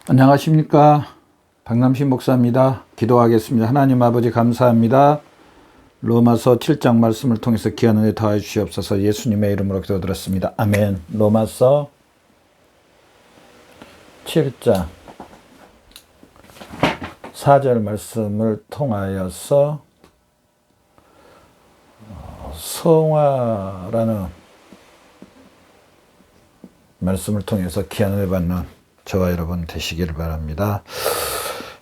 안녕하십니까. 박남신 목사입니다. 기도하겠습니다. 하나님 아버지 감사합니다. 로마서 7장 말씀을 통해서 귀한 은혜 더하여 주시옵소서. 예수님의 이름으로 기도드렸습니다. 아멘. 로마서 7장 4절 말씀을 통하여서 성화라는 말씀을 통해서 귀한 은혜 받는 저와 여러분 되시기를 바랍니다.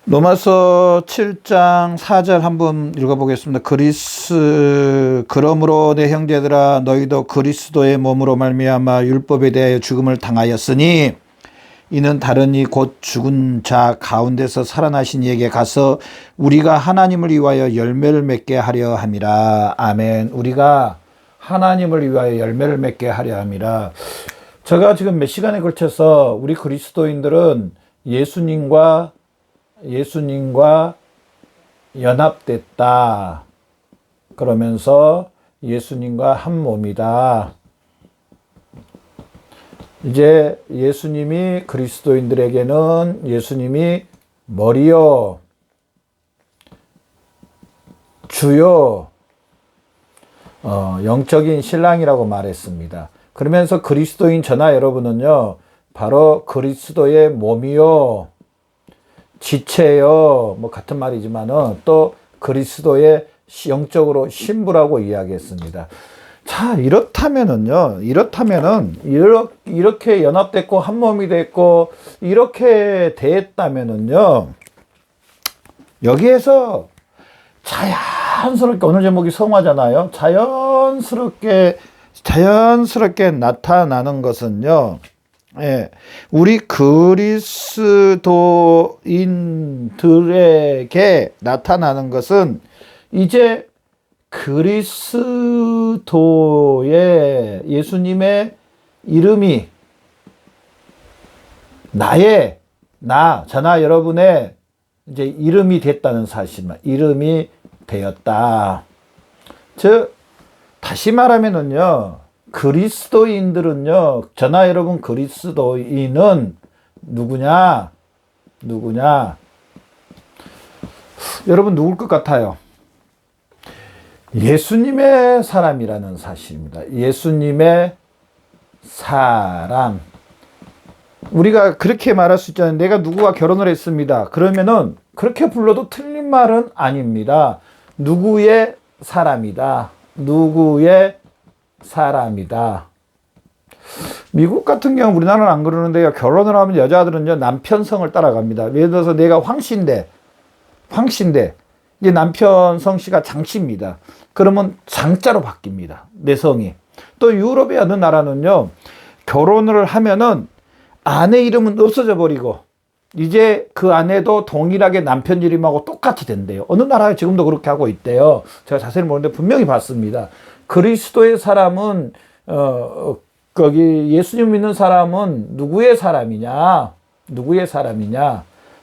로마서 7장 4절 한번 읽어보겠습니다. 그러므로 내 형제들아 너희도 그리스도의 몸으로 말미암아 율법에 대하여 죽음을 당하였으니 이는 다른 이 곧 죽은 자 가운데서 살아나신 이에게 가서 우리가 하나님을 위하여 열매를 맺게 하려 함이라. 아멘. 우리가 하나님을 위하여 열매를 맺게 하려 함이라. 제가 지금 몇 시간에 걸쳐서 우리 그리스도인들은 예수님과 연합됐다. 그러면서 예수님과 한 몸이다. 이제 예수님이 그리스도인들에게는 예수님이 머리요, 주요, 영적인 신랑이라고 말했습니다. 그러면서 그리스도인 저나 여러분은요, 바로 그리스도의 몸이요, 지체요, 뭐 같은 말이지만은 또 그리스도의 영적으로 신부라고 이야기했습니다. 자, 이렇다면은 이렇게 연합됐고 한 몸이 됐고 이렇게 됐다면은요, 여기에서 자연스럽게 오늘 제목이 성화잖아요. 자연스럽게 나타나는 것은요, 예, 우리 그리스도인들에게 나타나는 것은 이제 그리스도의 예수님의 이름이 저나 여러분의 이제 이름이 됐다는 사실만, 이름이 되었다. 즉, 다시 말하면은요, 그리스도인들은요, 저나 여러분 그리스도인은 누구냐? 여러분 누굴 것 같아요? 예수님의 사람이라는 사실입니다. 예수님의 사람. 우리가 그렇게 말할 수 있잖아요. 내가 누구와 결혼을 했습니다. 그러면은 그렇게 불러도 틀린 말은 아닙니다. 누구의 사람이다. 미국 같은 경우 우리나라는 안 그러는데요. 결혼을 하면 여자들은요, 남편 성을 따라갑니다. 예를 들어서 내가 황씨인데 이제 남편 성씨가 장씨입니다. 그러면 장자로 바뀝니다. 내 성이. 또 유럽의 어느 나라는요, 결혼을 하면은 아내 이름은 없어져 버리고 이제 그 아내도 동일하게 남편 이름하고 똑같이 된대요. 어느 나라에 지금도 그렇게 하고 있대요. 제가 자세히 모르는데 분명히 봤습니다. 그리스도의 사람은 거기 예수님 믿는 사람은 누구의 사람이냐?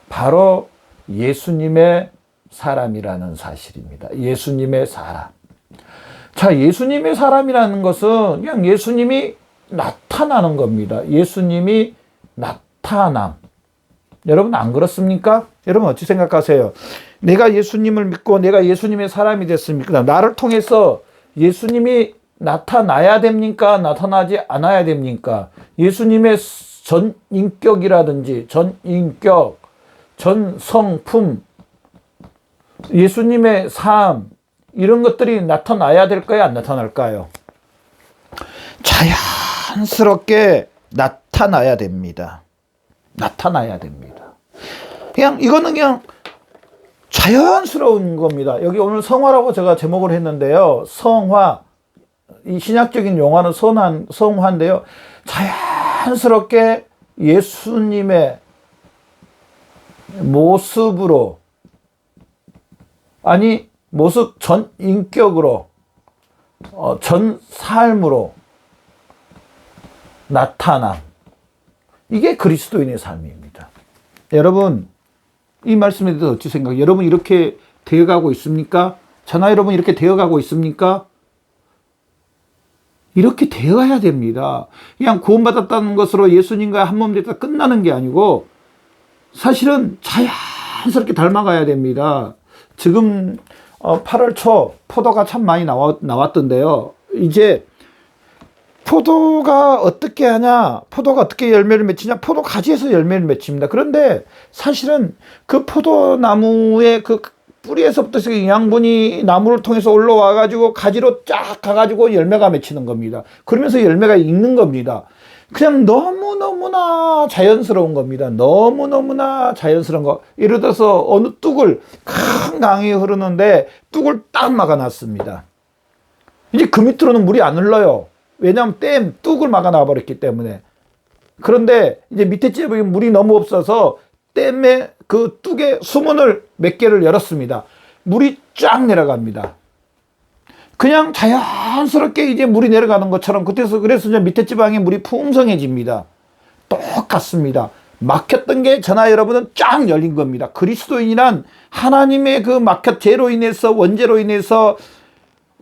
바로 예수님의 사람이라는 사실입니다. 예수님의 사람. 자, 예수님의 사람이라는 것은 그냥 예수님이 나타나는 겁니다. 예수님이 나타남. 여러분 안 그렇습니까? 여러분 어찌 생각하세요? 내가 예수님을 믿고 내가 예수님의 사람이 됐습니까? 나를 통해서 예수님이 나타나야 됩니까? 나타나지 않아야 됩니까? 예수님의 전인격이라든지 전성품, 예수님의 삶, 이런 것들이 나타나야 될까요? 안 나타날까요? 자연스럽게 나타나야 됩니다. 이거는 그냥 자연스러운 겁니다. 여기 오늘 성화라고 제가 제목을 했는데요. 성화. 이 신약적인 용어는 성화인데요. 자연스럽게 예수님의 모습으로, 모습 전 인격으로, 전 삶으로 나타남. 이게 그리스도인의 삶입니다. 여러분, 이 말씀에 대해서 어찌 생각해요? 여러분 이렇게 되어가고 있습니까? 저나 여러분 이렇게 되어가고 있습니까? 이렇게 되어야 됩니다. 그냥 구원받았다는 것으로 예수님과 한 몸 됐다 끝나는 게 아니고 사실은 자연스럽게 닮아가야 됩니다. 지금 8월 초 포도가 참 많이 나왔던데요. 이제 포도가 어떻게 하냐, 포도가 어떻게 열매를 맺히냐, 포도 가지에서 열매를 맺힙니다. 그런데 사실은 그 포도나무의 그 뿌리에서부터 영양분이 나무를 통해서 올라와 가지고 가지로 쫙 가가지고 열매가 맺히는 겁니다. 그러면서 열매가 익는 겁니다. 그냥 너무너무나 자연스러운 겁니다. 너무너무나 자연스러운 거. 예를 들어서 어느 뚝을 큰 강이 흐르는데 뚝을 딱 막아놨습니다. 이제 그 밑으로는 물이 안 흘러요. 왜냐하면 뚝을 막아놔버렸기 때문에. 그런데 이제 밑에 찌에 물이 너무 없어서 댐의 그 뚝의 수문을 몇 개를 열었습니다. 물이 쫙 내려갑니다. 그냥 자연스럽게 이제 물이 내려가는 것처럼 그래서 이제 밑에 지방에 물이 풍성해집니다. 똑같습니다. 막혔던 게 저나 여러분은 쫙 열린 겁니다. 그리스도인이란 하나님의 그 죄로 인해서 원죄로 인해서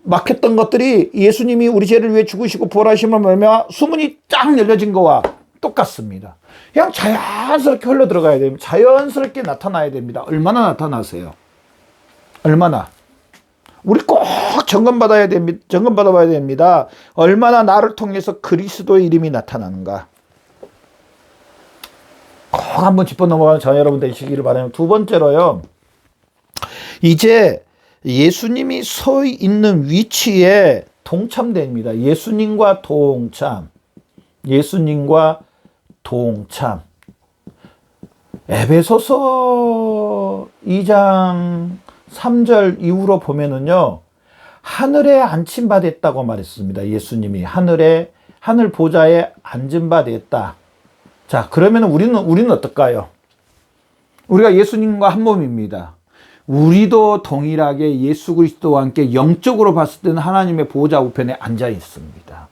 막혔던 것들이 예수님이 우리 죄를 위해 죽으시고 부활하심을 말미암아 수문이 쫙 열려진 거와 똑같습니다. 그냥 자연스럽게 흘러 들어가야 됩니다. 자연스럽게 나타나야 됩니다. 얼마나 나타나세요? 얼마나? 우리 꼭 점검받아야 됩니다. 점검받아봐야 됩니다. 얼마나 나를 통해서 그리스도의 이름이 나타나는가. 꼭 한번 짚어 넘어가는 저 여러분 되시기를 바랍니다. 두 번째로요. 이제 예수님이 서 있는 위치에 동참됩니다. 예수님과 동참. 예수님과 동참. 에베소서 2장 3절 이후로 보면은요, 하늘에 앉힌 바 됐다고 말했습니다. 예수님이 하늘 보좌에 앉은 바 됐다. 자, 그러면 우리는 어떨까요? 우리가 예수님과 한 몸입니다. 우리도 동일하게 예수 그리스도와 함께 영적으로 봤을 때는 하나님의 보좌 우편에 앉아 있습니다.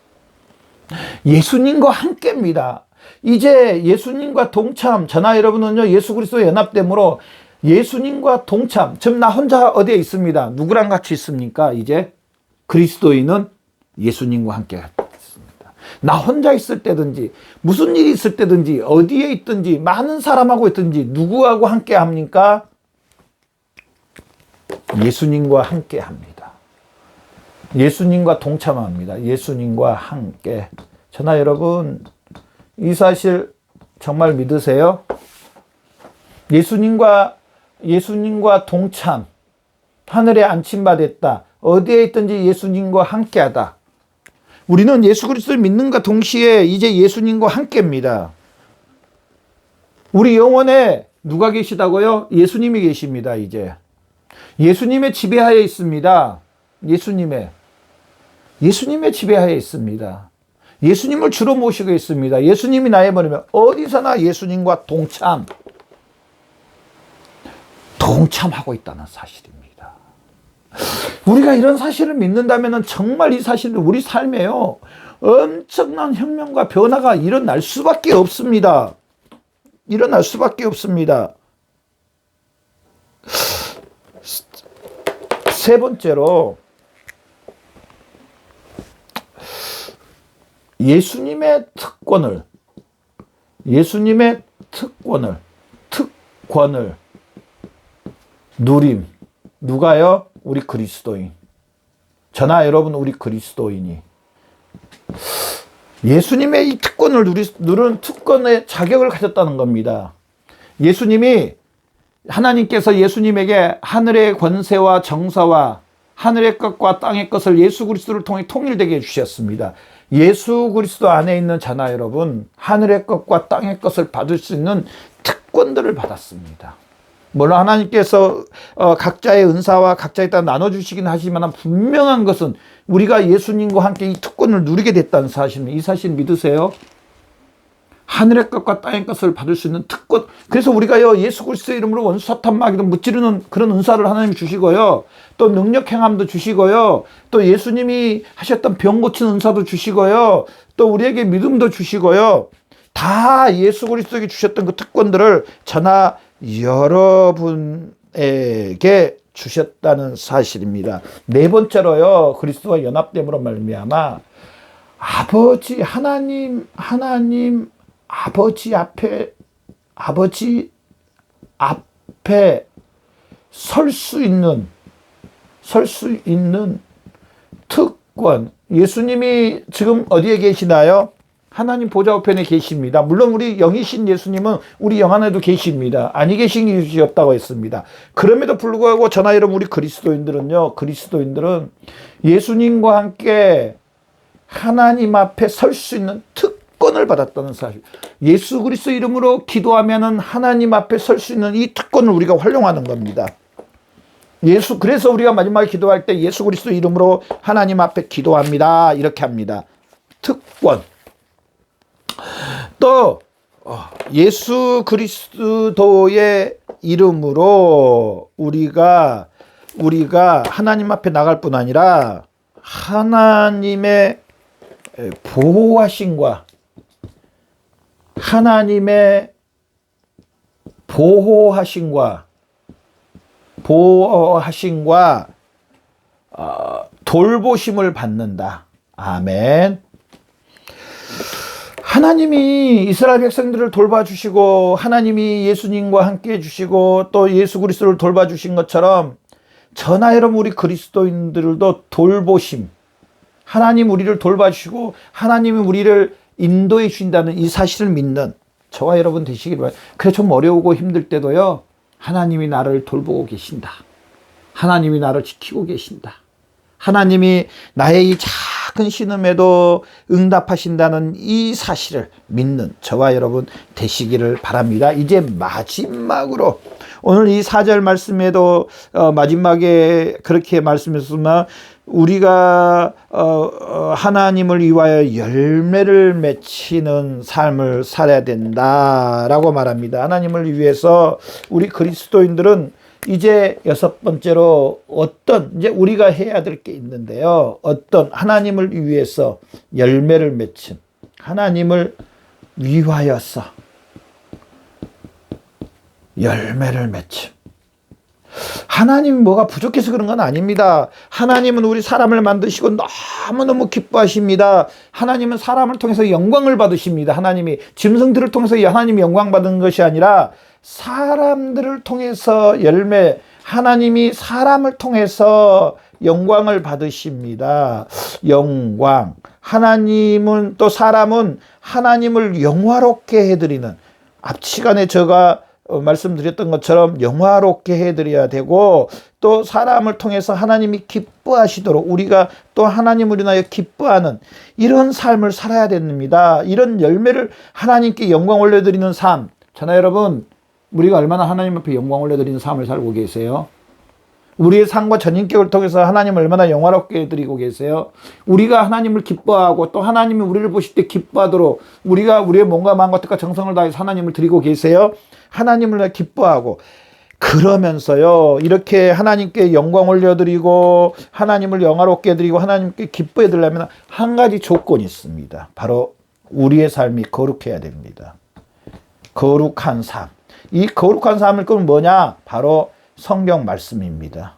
예수님과 함께입니다. 이제 예수님과 동참, 저나 여러분은요, 예수 그리스도 연합됨으로 예수님과 동참, 지금 나 혼자 어디에 있습니다. 누구랑 같이 있습니까? 이제 그리스도인은 예수님과 함께 있습니다. 나 혼자 있을 때든지 무슨 일이 있을 때든지 어디에 있든지 많은 사람하고 있든지 누구하고 함께 합니까? 예수님과 함께 합니다. 예수님과 동참합니다. 예수님과 함께. 저나 여러분, 이 사실 정말 믿으세요? 예수님과 동참, 하늘에 앉힌 바 됐다. 어디에 있든지 예수님과 함께하다. 우리는 예수 그리스도를 믿는과 동시에 이제 예수님과 함께입니다. 우리 영혼에 누가 계시다고요? 예수님이 계십니다. 이제 예수님의 지배하에 있습니다. 예수님의 지배하에 있습니다. 예수님을 주로 모시고 있습니다. 예수님이 나의 머리면 어디서나 예수님과 동참하고 있다는 사실입니다. 우리가 이런 사실을 믿는다면 정말 이 사실은 우리 삶에요, 엄청난 혁명과 변화가 일어날 수밖에 없습니다. 일어날 수밖에 없습니다. 세 번째로, 예수님의 특권을 누림. 누가요? 우리 그리스도인. 저나 여러분, 우리 그리스도인이 예수님의 이 특권을 누르는 특권의 자격을 가졌다는 겁니다. 하나님께서 예수님에게 하늘의 권세와 정사와 하늘의 것과 땅의 것을 예수 그리스도를 통해 통일되게 해주셨습니다. 예수 그리스도 안에 있는 자나 여러분, 하늘의 것과 땅의 것을 받을 수 있는 특권들을 받았습니다. 물론 하나님께서 각자의 은사와 각자에 따라 나눠주시긴 하지만 분명한 것은 우리가 예수님과 함께 이 특권을 누리게 됐다는 사실입니다. 이 사실 믿으세요? 하늘의 것과 땅의 것을 받을 수 있는 특권. 그래서 우리가요, 예수 그리스도의 이름으로 원수 사탄 마귀를 무찌르는 그런 은사를 하나님 주시고요, 또 능력 행함도 주시고요, 또 예수님이 하셨던 병 고치는 은사도 주시고요, 또 우리에게 믿음도 주시고요, 다 예수 그리스도에게 주셨던 그 특권들을 저나 여러분에게 주셨다는 사실입니다. 네 번째로요, 그리스도와 연합됨으로 말미암아 하나님 아버지 앞에, 아버지 앞에 설 수 있는 특권. 예수님이 지금 어디에 계시나요? 하나님 보좌 우편에 계십니다. 물론 우리 영이신 예수님은 우리 영 안에도 계십니다. 아니 계신 이유가 없다고 했습니다. 그럼에도 불구하고 저나 여러분 우리 그리스도인들은 예수님과 함께 하나님 앞에 설 수 있는 특권을 받았다는 사실. 예수 그리스도 이름으로 기도하면은 하나님 앞에 설 수 있는 이 특권을 우리가 활용하는 겁니다. 그래서 우리가 마지막에 기도할 때 예수 그리스도 이름으로 하나님 앞에 기도합니다. 이렇게 합니다. 특권. 또 예수 그리스도의 이름으로 우리가 하나님 앞에 나갈 뿐 아니라 하나님의 보호하심과 하나님의 보호하심과 돌보심을 받는다. 아멘. 하나님이 이스라엘 백성들을 돌봐주시고 하나님이 예수님과 함께 해주시고 또 예수 그리스도를 돌봐주신 것처럼 저나 여러분 우리 그리스도인들도 돌보심, 하나님 우리를 돌봐주시고 하나님이 우리를 인도해 주신다는 이 사실을 믿는 저와 여러분 되시길 바랍니다. 그래 좀 어려우고 힘들 때도요, 하나님이 나를 돌보고 계신다. 하나님이 나를 지키고 계신다. 하나님이 나의 이 작은 신음에도 응답하신다는 이 사실을 믿는 저와 여러분 되시기를 바랍니다. 이제 마지막으로 오늘 이 4절 말씀에도 마지막에 그렇게 말씀했으면 우리가 하나님을 위하여 열매를 맺히는 삶을 살아야 된다라고 말합니다. 하나님을 위해서 우리 그리스도인들은 이제 6번째로 이제 우리가 해야 될 게 있는데요. 하나님을 위해서 열매를 맺힌, 하나님을 위하여서 열매를 맺힘. 하나님이 뭐가 부족해서 그런 건 아닙니다. 하나님은 우리 사람을 만드시고 너무너무 기뻐하십니다. 하나님은 사람을 통해서 영광을 받으십니다. 하나님이 짐승들을 통해서 하나님이 영광 받은 것이 아니라 사람들을 통해서 하나님이 사람을 통해서 영광을 받으십니다. 영광. 하나님은 또 사람은 하나님을 영화롭게 해드리는, 앞 시간에 제가 말씀드렸던 것처럼 영화롭게 해드려야 되고 또 사람을 통해서 하나님이 기뻐하시도록 우리가 또 하나님을 인하여 기뻐하는 이런 삶을 살아야 됩니다. 이런 열매를 하나님께 영광 올려드리는 삶. 저나 여러분 우리가 얼마나 하나님 앞에 영광 올려드리는 삶을 살고 계세요? 우리의 삶과 전인격을 통해서 하나님을 얼마나 영화롭게 해드리고 계세요? 우리가 하나님을 기뻐하고 또 하나님이 우리를 보실 때 기뻐하도록 우리가 우리의 몸과 마음과 뜻과 정성을 다해서 하나님을 드리고 계세요? 하나님을 기뻐하고 그러면서요 이렇게 하나님께 영광 올려드리고 하나님을 영화롭게 해드리고 하나님께 기뻐해 드리려면 한 가지 조건이 있습니다. 바로 우리의 삶이 거룩해야 됩니다. 거룩한 삶. 이 거룩한 삶을 그건 뭐냐? 바로 성경 말씀입니다.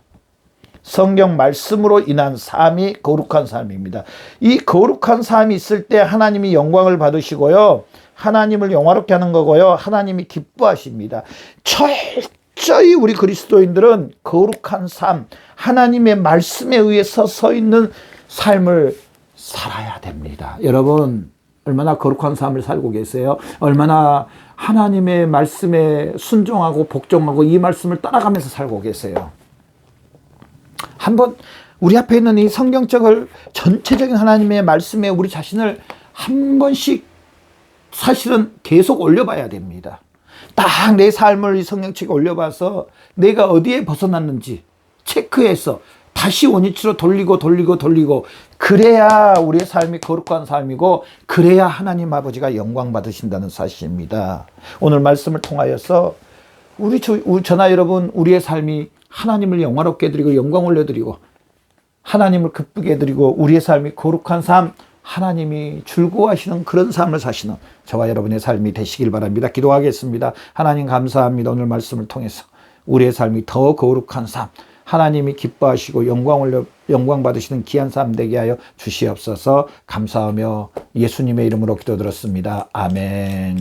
성경 말씀으로 인한 삶이 거룩한 삶입니다. 이 거룩한 삶이 있을 때 하나님이 영광을 받으시고요. 하나님을 영화롭게 하는 거고요. 하나님이 기뻐하십니다. 철저히 우리 그리스도인들은 거룩한 삶, 하나님의 말씀에 의해서 서 있는 삶을 살아야 됩니다. 여러분 얼마나 거룩한 삶을 살고 계세요? 얼마나 하나님의 말씀에 순종하고 복종하고 이 말씀을 따라가면서 살고 계세요? 한번 우리 앞에 있는 이 성경적을 전체적인 하나님의 말씀에 우리 자신을 한 번씩 사실은 계속 올려봐야 됩니다. 딱 내 삶을 이 성경책에 올려봐서 내가 어디에 벗어났는지 체크해서 다시 원위치로 돌리고 그래야 우리의 삶이 거룩한 삶이고 그래야 하나님 아버지가 영광 받으신다는 사실입니다. 오늘 말씀을 통하여서 저나 여러분 우리의 삶이 하나님을 영화롭게 해드리고 영광 올려드리고 하나님을 기쁘게 해드리고 우리의 삶이 거룩한 삶, 하나님이 즐거워하시는 그런 삶을 사시는 저와 여러분의 삶이 되시길 바랍니다. 기도하겠습니다. 하나님 감사합니다. 오늘 말씀을 통해서 우리의 삶이 더 거룩한 삶, 하나님이 기뻐하시고 영광 받으시는 귀한 삶 되게 하여 주시옵소서. 감사하며 예수님의 이름으로 기도드렸습니다. 아멘.